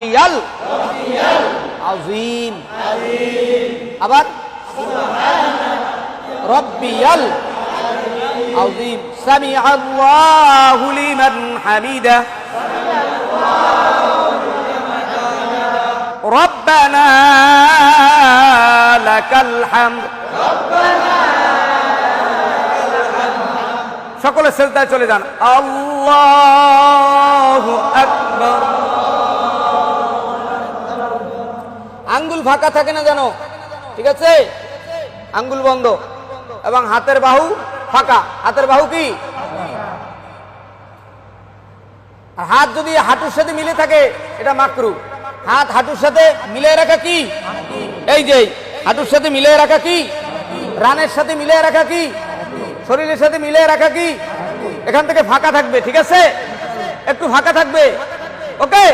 ইয়াল আযীম আবার রব্বিয়াল আযীম সামিআল্লাহু লিমান হামিদা রব্বানা লাকাল হামদ সকলে সিজদায় চলে যান। আল্লাহু আকবার। আঙ্গুল ফাঁকা থাকে না জানো, ঠিক আছে? আঙ্গুল বন্ধ এবং হাতের বাহু ফাঁকা। হাতের বাহু কি? আর হাত যদি হাঁটুর সাথে মিলে থাকে এটা মাকরু। হাত হাঁটুর সাথে মিলিয়ে রাখা কি? এই যে হাঁটুর সাথে মিলিয়ে রাখা কি? রানের সাথে মিলিয়ে রাখা কি? শরীরের সাথে মিলিয়ে রাখা কি? এখান থেকে ফাঁকা থাকবে, ঠিক আছে? একটু ফাঁকা থাকবে, ওকে?